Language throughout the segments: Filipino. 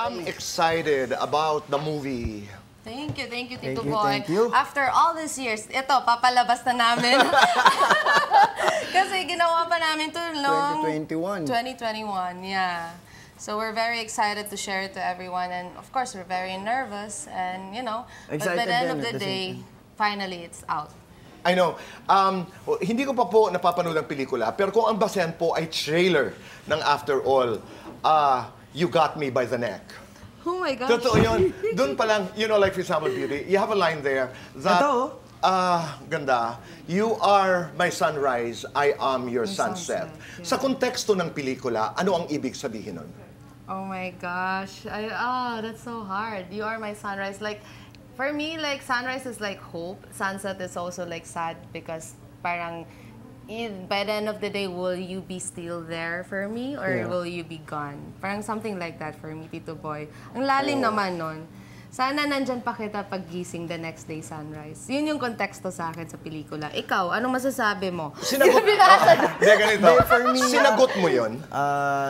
I'm excited about the movie. Thank you, Tito Boy. Thank you. After all these years, ito, papalabas na namin. Kasi ginawa pa namin ito noong 2021, yeah. So we're very excited to share it to everyone. And of course, we're very nervous. And, you know, but by the end of the day, finally, it's out. I know. Hindi ko pa po napapanood ang pelikula, pero kung ang basehan po ay trailer ng After All, You Got Me by the Neck. Oh my gosh. Totoo yun. Doon pa lang, you know, like for example, Beauty, you have a line there that, ganda, you are my sunrise, I am your sunset. Yeah. Sa konteksto ng pelikula, ano ang ibig sabihin nun? Oh my gosh. That's so hard. You are my sunrise. Like, for me, like, sunrise is like hope. Sunset is also like sad because parang, by the end of the day, will you be still there for me or will you be gone? Parang something like that for me, Tito Boy. Ang lalim naman nun. Sana nandyan pa kita paggising the next day sunrise. Yun yung konteksto sa akin sa pelikula. Ikaw, anong masasabi mo? Sinagot, ganito. Sinagot mo yun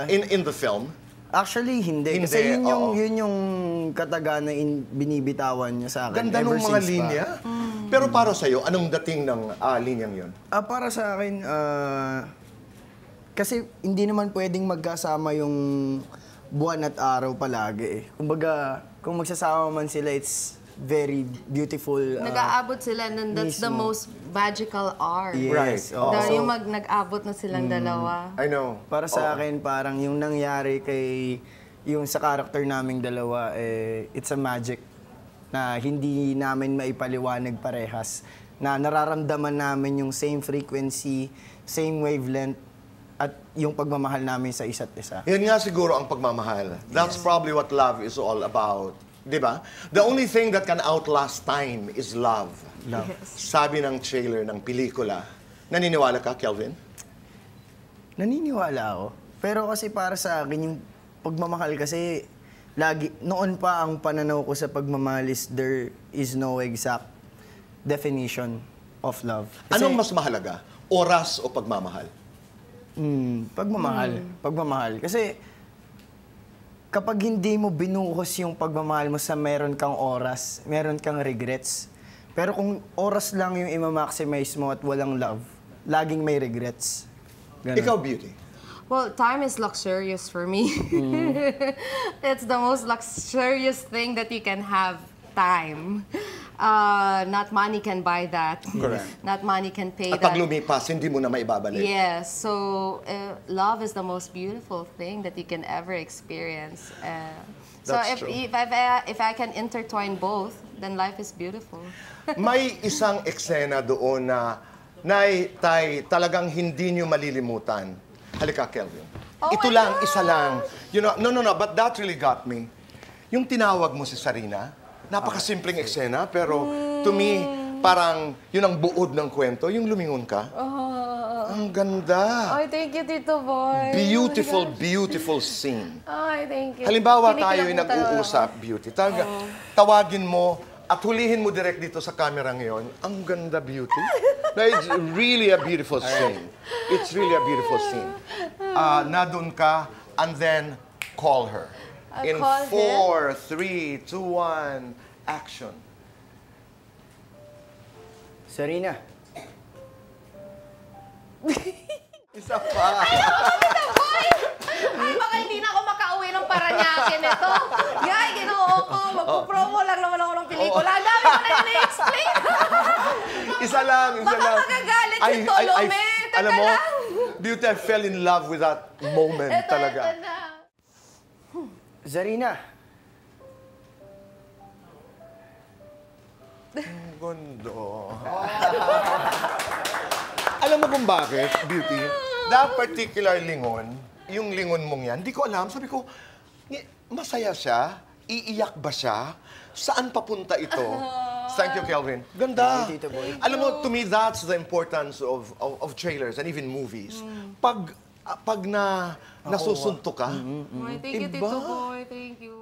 in the film? Actually, hindi. Kasi yun yung katagana binibitawan niya sa akin. Ganda ng mga linya. Pero para sa'yo, anong dating ng linyang yun? Para sa akin, kasi hindi naman pwedeng magkasama yung buwan at araw palagi. Kumbaga, kung magsasama man sila, it's very beautiful. Nag-aabot sila, and that's the most magical hour. Yes. Right. Yung nag-abot na silang dalawa. I know. Para sa akin, parang yung nangyari yung sa character naming dalawa, it's a magic na hindi namin maipaliwanag parehas. Na nararamdaman namin yung same frequency, same wavelength, at yung pagmamahal namin sa isa't isa. Yan nga siguro ang pagmamahal. That's probably what love is all about. Diba? The only thing that can outlast time is love. Love. Yes. Sabi ng trailer ng pelikula. Naniniwala ka, Kelvin? Naniniwala ako. Pero kasi para sa akin, yung pagmamahal kasi, noon pa ang pananaw ko sa pagmamahal is there is no exact definition of love. Kasi, anong mas mahalaga? Oras o pagmamahal? Pagmamahal. Pagmamahal. Kasi, kapag hindi mo binuhos yung pagmamahal mo sa meron kang oras, meron kang regrets. Pero kung oras lang yung ima-maximize mo at walang love, laging may regrets. Ganun. Ikaw, Beauty. Well, time is luxurious for me. It's the most luxurious thing that you can have, time. Not money can buy that. Correct. Not money can pay At that. pag lumipas, hindi mo na maibabalik. Yes. So, love is the most beautiful thing that you can ever experience. So, That's true. if I can intertwine both, then life is beautiful. May isang eksena doon na, Nay, Tay, talagang hindi nyo malilimutan. Halika, Kelvin. Oh Ito my lang, God! isa lang. You know, no, but that really got me. Yung tinawag mo si Sarina, napakasimpleng eksena, pero to me, parang yun ang buod ng kwento, yung lumingon ka. Ang ganda. Ay, thank you, Tito Boy. Beautiful, beautiful scene. Ay, thank you. Halimbawa tayo ay Kinikilabutan nag-uusap, Beauty. Tawagin mo at hulihin mo direct dito sa camera ngayon. Ang ganda, Beauty. No, it's really a beautiful scene. It's really a beautiful scene. Nadun ka and then call her. In Call 4, 3, 2, 1, action. Sarina. Isa pa. Ay, baka hindi na ako makauwi ng Paranaque nito. Yay, ginoo ko. Magpo-promo lang naman ako ng pelikula. Ang dami ko na in-explain. Isa lang, isa Baka lang. magagalit si Tolome. Teka Alam mo, lang. Beauty, I fell in love with that moment talaga. Ito na. Zarina. Ang ganda. Alam mo kung bakit, Beauty? That particular lingon, yung lingon mong yan, di ko alam. Sabi ko, masaya siya? Iiyak ba siya? Saan papunta ito? Thank you, Kelvin. Ganda. Tito Boy. Alam mo, to me, that's the importance of trailers and even movies. Pag nasusunto ka, Ay, thank you, iba. Tito Boy. Thank you.